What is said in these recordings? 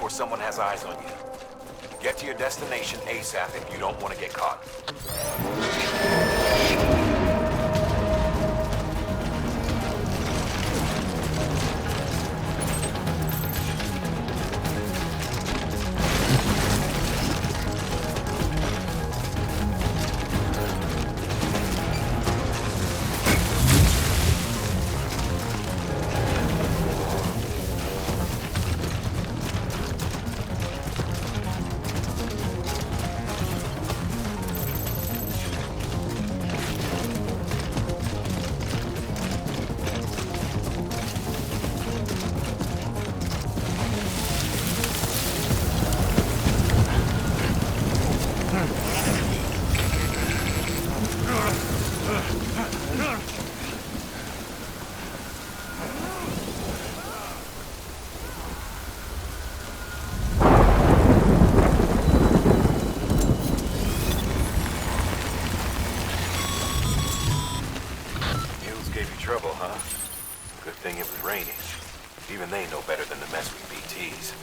before someone has eyes on you. Get to your destination ASAP if you don't want to get caught. Trouble, huh? Good thing it was raining. Even they know better than to mess with BTs.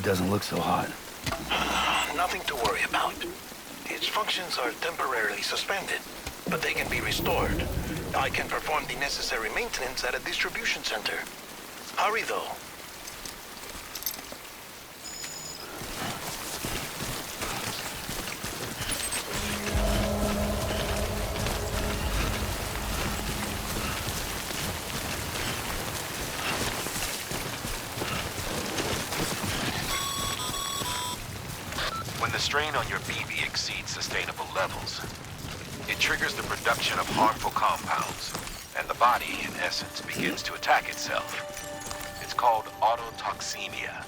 it doesn't look so hot. Nothing to worry about. Its functions are temporarily suspended, but they can be restored. I can perform the necessary maintenance at a distribution center. Hurry, though. When the strain on your BB exceeds sustainable levels, it triggers the production of harmful compounds, and the body, in essence, begins to attack itself. It's called autotoxemia.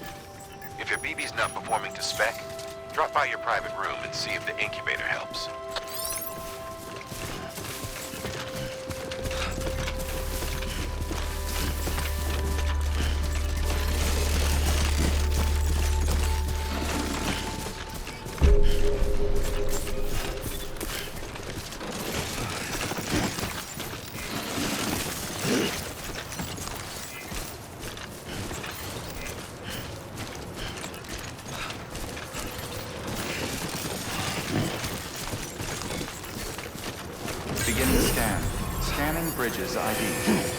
If your BB's not performing to spec, drop by your private room and see if the incubator helps. Begin the scan. Scanning bridges ID.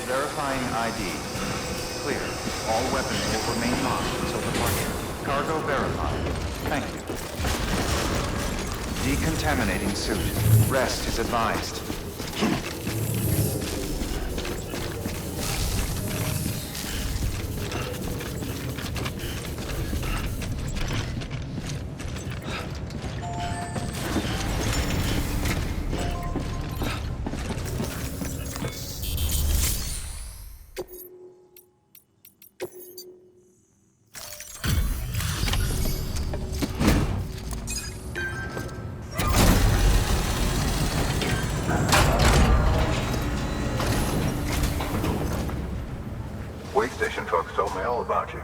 Verifying ID. Clear. All weapons will remain locked until departure. Cargo verified. Thank you. Decontaminating suit. Rest is advised. Wait station folks told me all about you.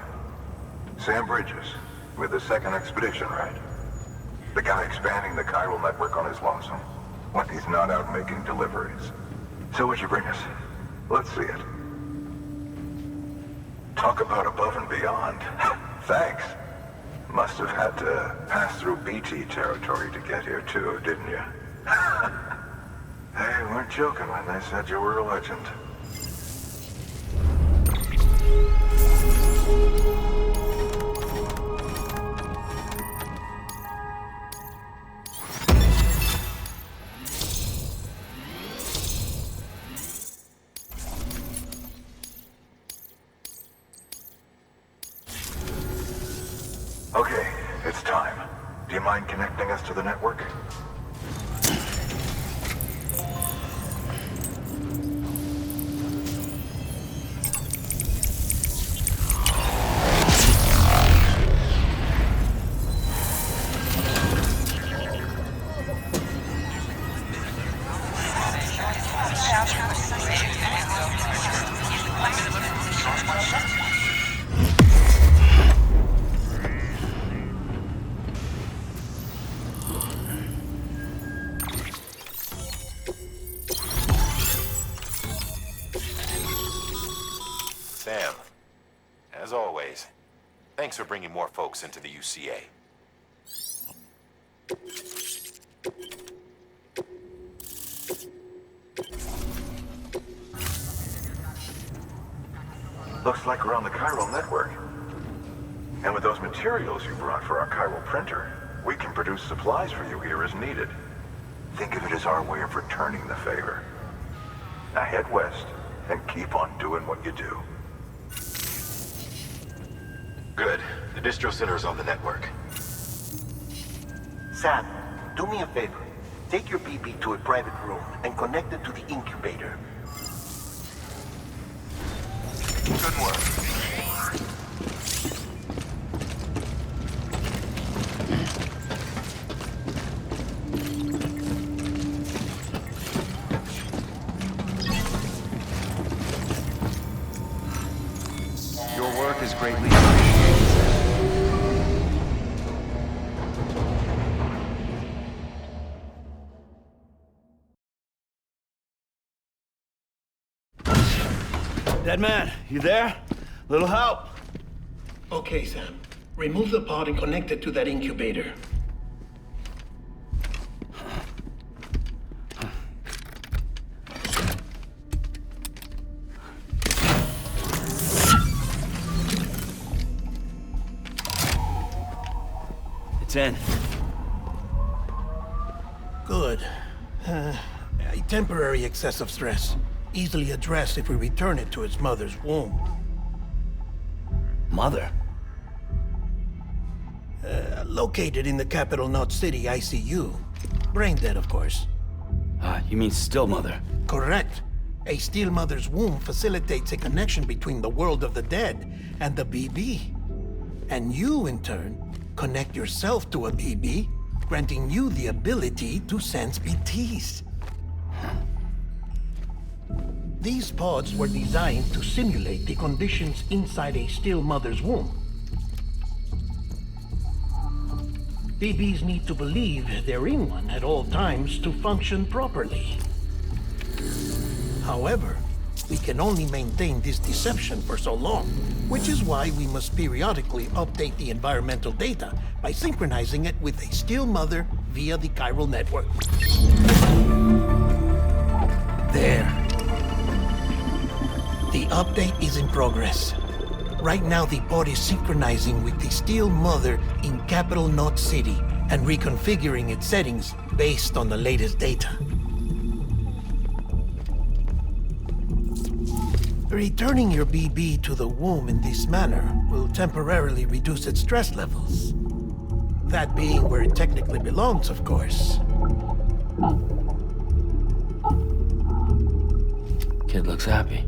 Sam Bridges, with the second expedition, right? The guy expanding the chiral network on his lonesome, when he's not out making deliveries. So what'd you bring us? Let's see it. Talk about above and beyond. Thanks. Must have had to pass through BT territory to get here too, didn't you? They weren't joking when they said you were a legend. Okay, it's time. Do you mind connecting us to the network? Sam, as always, thanks for bringing more folks into the UCA. Looks like we're on the chiral network. And with those materials you brought for our chiral printer, we can produce supplies for you here as needed. Think of it as our way of returning the favor. Now head west and keep on doing what you do. Good. The distro center is on the network. Sam, do me a favor. Take your BB to a private room and connect it to the incubator. Good work. Your work is greatly appreciated, sir. Dead man, you there? Little help? Okay, Sam. Remove the pod and connect it to that incubator. It's in. Good. A temporary excessive stress. Easily addressed if we return it to its mother's womb. Mother? Located in the capital Knot City ICU. Brain dead, of course. You mean still mother? Correct. A still mother's womb facilitates a connection between the world of the dead and the BB. And you, in turn, connect yourself to a BB, granting you the ability to sense BTs. These pods were designed to simulate the conditions inside a still mother's womb. BBs need to believe they're in one at all times to function properly. However, we can only maintain this deception for so long, which is why we must periodically update the environmental data by synchronizing it with a still mother via the chiral network. There. The update is in progress. Right now, the pod is synchronizing with the still mother in capital Knot City and reconfiguring its settings based on the latest data. Returning your BB to the womb in this manner will temporarily reduce its stress levels. That being where it technically belongs, of course. Kid looks happy.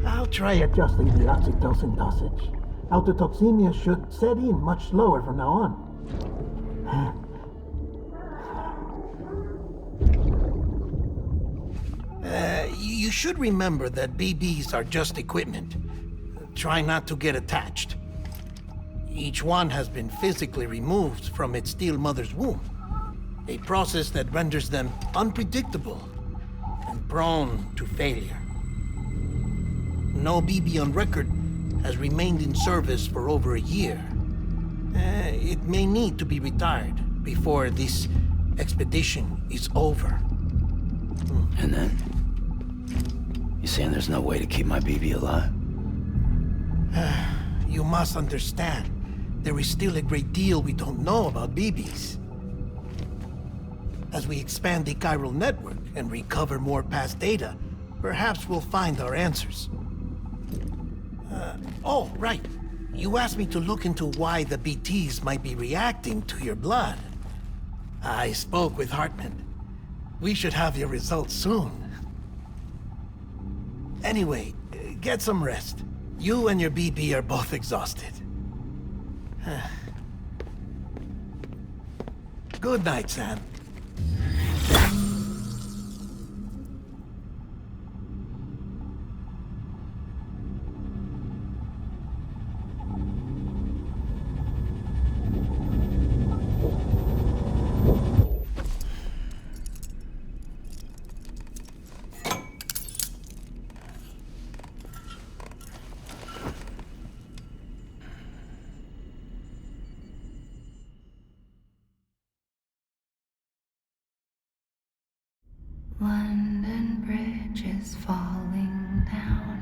I'll try adjusting the oxytocin dosage. Autotoxemia should set in much slower from now on. You should remember that BBs are just equipment. Try not to get attached. Each one has been physically removed from its still mother's womb. A process that renders them unpredictable and prone to failure. No BB on record has remained in service for over a year. It may need to be retired before this expedition is over. And then? You saying there's no way to keep my BB alive? You must understand, there is still a great deal we don't know about BBs. As we expand the chiral network and recover more past data, perhaps we'll find our answers. Oh, right. You asked me to look into why the BTs might be reacting to your blood. I spoke with Hartman. We should have your results soon. Anyway, get some rest. You and your BB are both exhausted. Good night, Sam. London Bridge is falling down,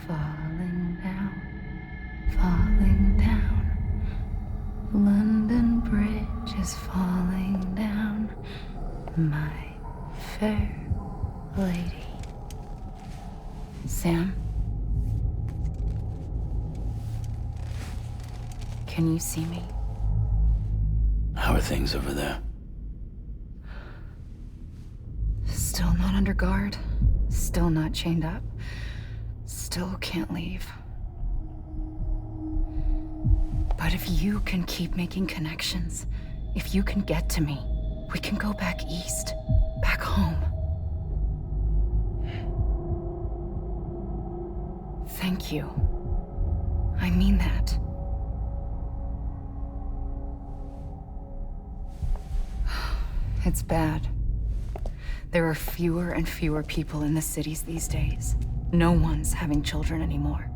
falling down, falling down. London Bridge is falling down, my fair lady. Sam? Can you see me? How are things over there? Still not under guard, still not chained up, still can't leave. But if you can keep making connections, if you can get to me, we can go back east, back home. Thank you. I mean that. It's bad. There are fewer and fewer people in the cities these days. No one's having children anymore.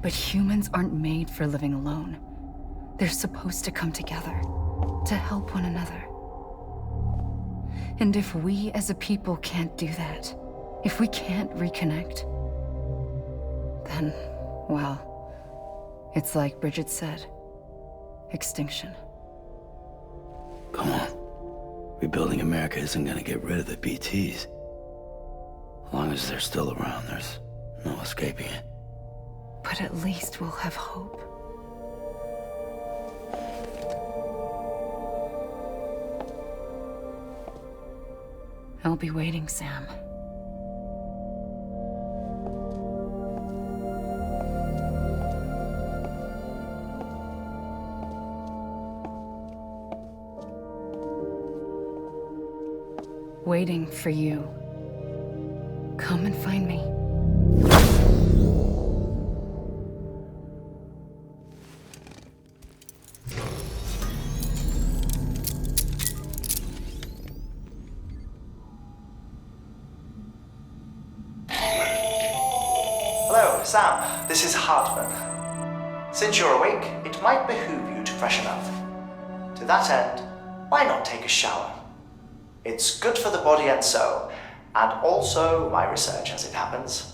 But humans aren't made for living alone. They're supposed to come together, to help one another. And if we as a people can't do that, if we can't reconnect, then, well, it's like Bridget said, extinction. Come on. Rebuilding America isn't gonna get rid of the BTs. As long as they're still around, there's no escaping it. But at least we'll have hope. I'll be waiting, Sam. Waiting for you. Come and find me. Hello, Sam. This is Hartman. Since you're awake, it might behoove you to freshen up. To that end, why not take a shower? It's good for the body and soul, and also my research as it happens.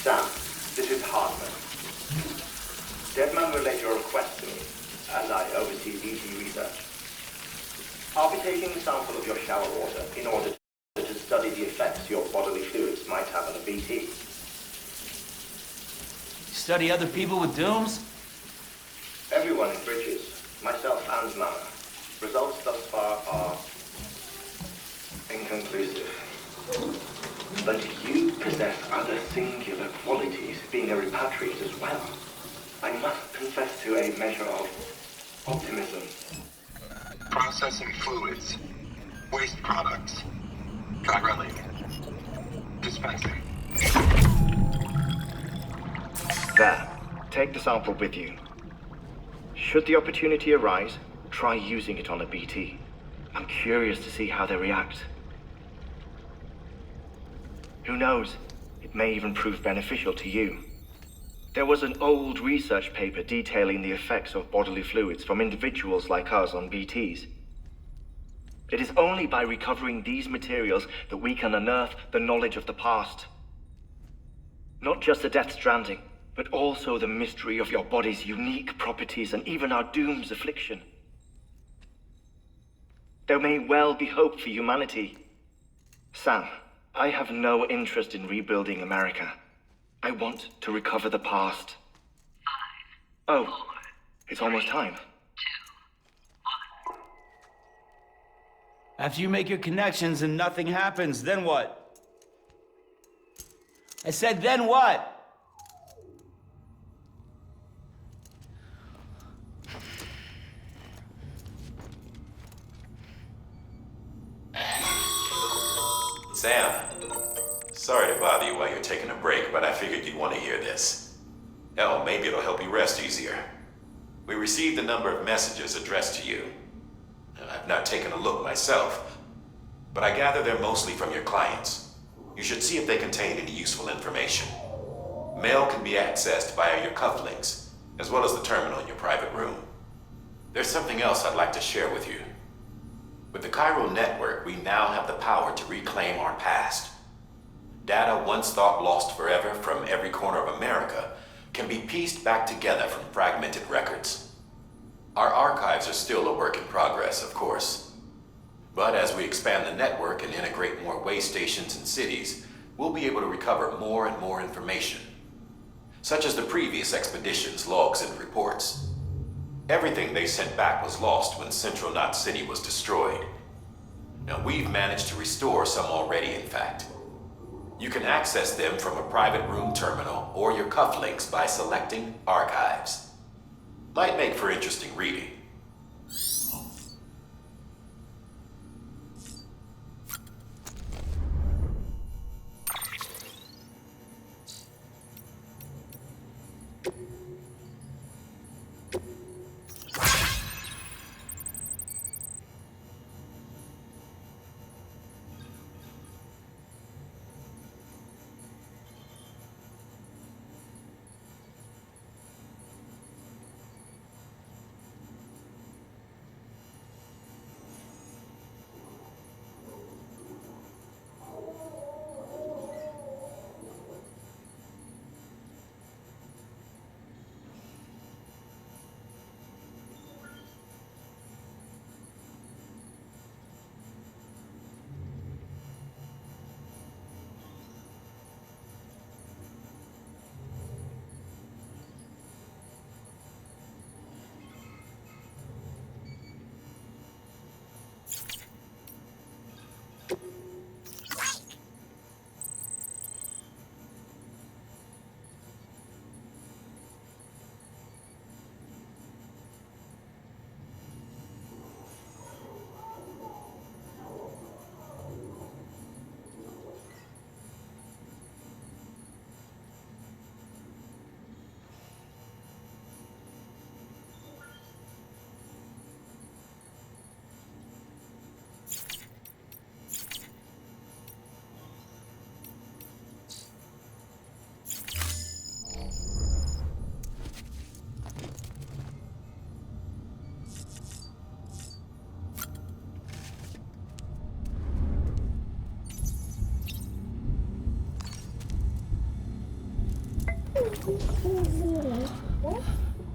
Sam, this is Hartman. Deadman relayed your request to me, as I oversee BT research. I'll be taking a sample of your shower water in order to study the effects your bodily fluids might have on a BT. Study other people with dooms? Everyone in Bridges, myself and Mama. Results thus far are inconclusive. But you possess other singular qualities, being a repatriate as well. I must confess to a measure of optimism. Processing fluids. Waste products. Chirelling. Dispensing. There. Take the sample with you. Should the opportunity arise, try using it on a BT. I'm curious to see how they react. Who knows? It may even prove beneficial to you. There was an old research paper detailing the effects of bodily fluids from individuals like us on BTs. It is only by recovering these materials that we can unearth the knowledge of the past. Not just the Death Stranding, but also the mystery of your body's unique properties and even our doom's affliction. There may well be hope for humanity. Sam, I have no interest in rebuilding America. I want to recover the past. 5, 4, oh, it's almost time. 2, 1. After you make your connections and nothing happens, then what? I said, then what? Sam, sorry to bother you while you're taking a break, but I figured you'd want to hear this. Hell, maybe it'll help you rest easier. We received a number of messages addressed to you. I've not taken a look myself, but I gather they're mostly from your clients. You should see if they contain any useful information. Mail can be accessed via your cufflinks, as well as the terminal in your private room. There's something else I'd like to share with you. With the chiral network, we now have the power to reclaim our past. Data once thought lost forever from every corner of America can be pieced back together from fragmented records. Our archives are still a work in progress, of course. But as we expand the network and integrate more way stations and cities, we'll be able to recover more and more information, such as the previous expedition's logs and reports. Everything they sent back was lost when Central Knot City was destroyed. Now, we've managed to restore some already, in fact. You can access them from a private room terminal or your cufflinks by selecting Archives. Might make for interesting reading.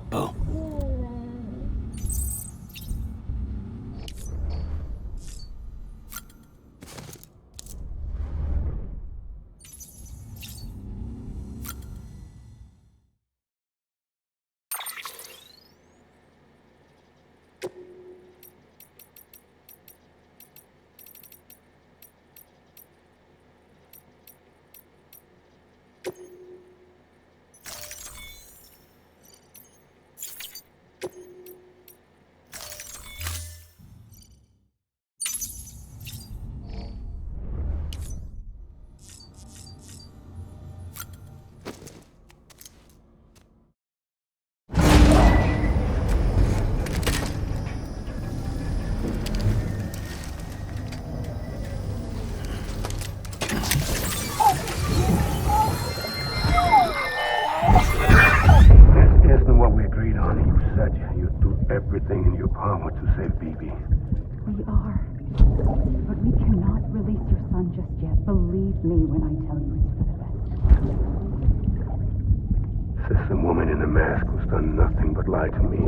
Bo. Isn't what we agreed on. You said you'd do everything in your power to save BB. We are. But we cannot release your son just yet. Believe me when I tell you it's for the best. Says the woman in the mask who's done nothing but lie to me.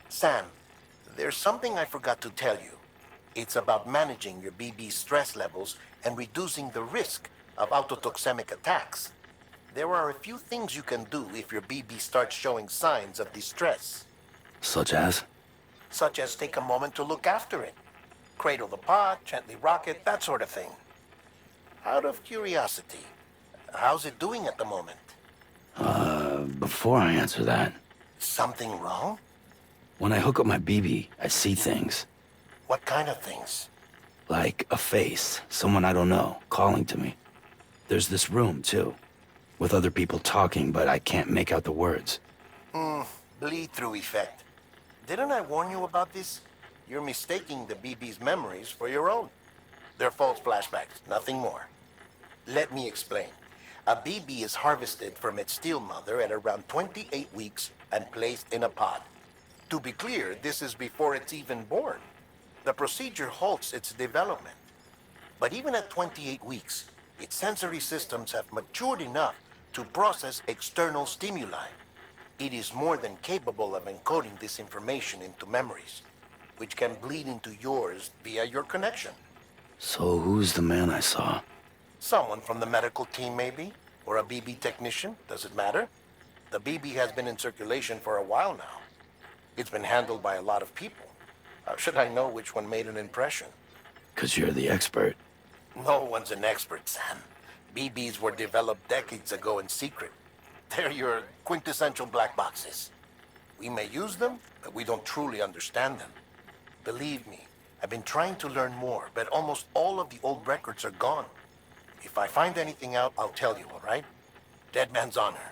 Sam, there's something I forgot to tell you. It's about managing your BB stress levels and reducing the risk of autotoxemic attacks. There are a few things you can do if your BB starts showing signs of distress. Such as? Such as take a moment to look after it. Cradle the pot, gently rock it, that sort of thing. Out of curiosity, how's it doing at the moment? Before I answer that, Something wrong? when I hook up my BB, I see things. What kind of things? Like a face, someone I don't know, calling to me. There's this room, too, with other people talking, but I can't make out the words. Bleed-through effect. Didn't I warn you about this? You're mistaking the BB's memories for your own. They're false flashbacks, nothing more. Let me explain. A BB is harvested from its steel mother at around 28 weeks and placed in a pod. To be clear, this is before it's even born. The procedure halts its development. But even at 28 weeks, its sensory systems have matured enough to process external stimuli. It is more than capable of encoding this information into memories, which can bleed into yours via your connection. So who's the man I saw? Someone from the medical team, maybe? Or a BB technician, does it matter? The BB has been in circulation for a while now. It's been handled by a lot of people. How should I know which one made an impression? 'Cause you're the expert. No one's an expert, Sam. BBs were developed decades ago in secret. They're your quintessential black boxes. We may use them, but we don't truly understand them. Believe me, I've been trying to learn more, but almost all of the old records are gone. If I find anything out, I'll tell you, all right? Dead man's honor.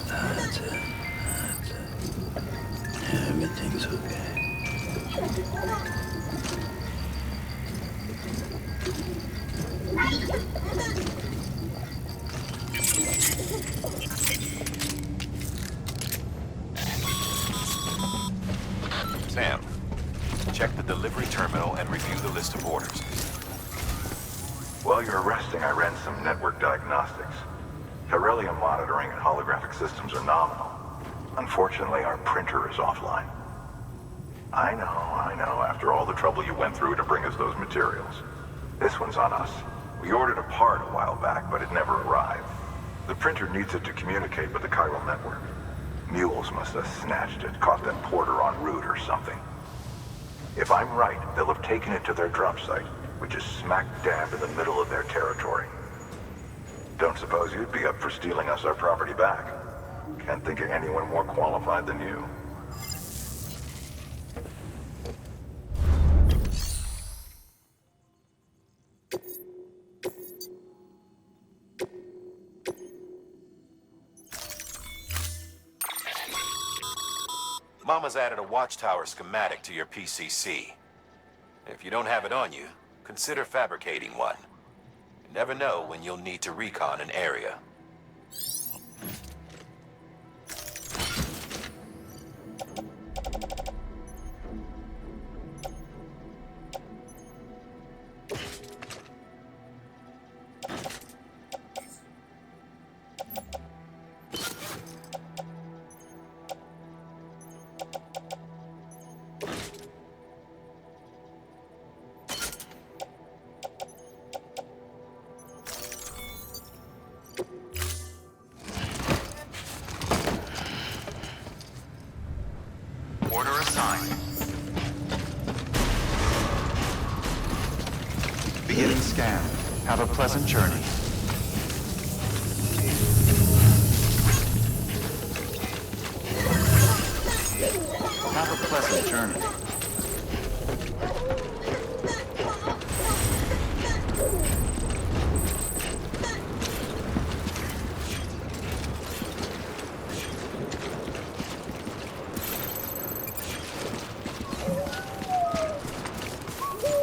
That's it. Everything's okay. Sam, check the delivery terminal and review the list of orders. While you're resting, I ran some network diagnostics. Beryllium monitoring and holographic systems are nominal. Unfortunately, our printer is offline. I know. After all the trouble you went through to bring us those materials. This one's on us. We ordered a part a while back, but it never arrived. The printer needs it to communicate with the chiral network. Mules must have snatched it, caught that porter en route or something. If I'm right, they'll have taken it to their drop site, which is smack dab in the middle of their territory. Don't suppose you'd be up for stealing us our property back? Can't think of anyone more qualified than you. Mama's added a watchtower schematic to your PCC. If you don't have it on you, consider fabricating one. You never know when you'll need to recon an area. Order assigned. Beginning scan. Have a pleasant journey. Have a pleasant journey.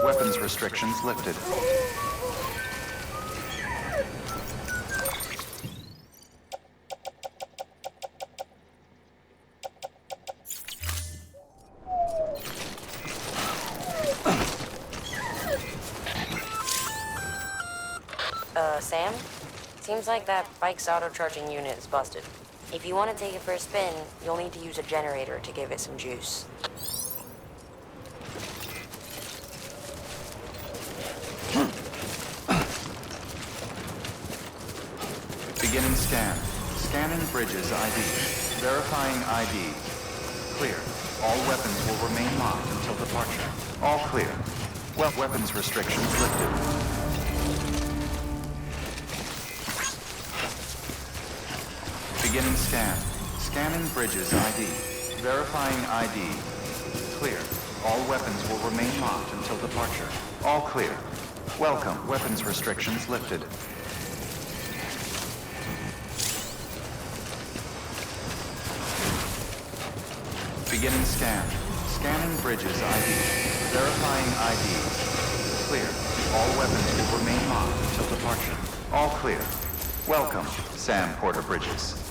Weapons restrictions lifted. Sam? Seems like that bike's auto-charging unit is busted. If you want to take it for a spin, you'll need to use a generator to give it some juice. Beginning scan. Scanning bridges ID. Verifying ID. Clear. All weapons will remain locked until departure. All clear. Well, weapons restrictions lifted. Beginning scan. Scanning bridges ID. Verifying ID. Clear. All weapons will remain locked until departure. All clear. Welcome. Weapons restrictions lifted. Beginning scan. Scanning bridges ID. Verifying ID. Clear. All weapons will remain locked until departure. All clear. Welcome, Sam Porter Bridges.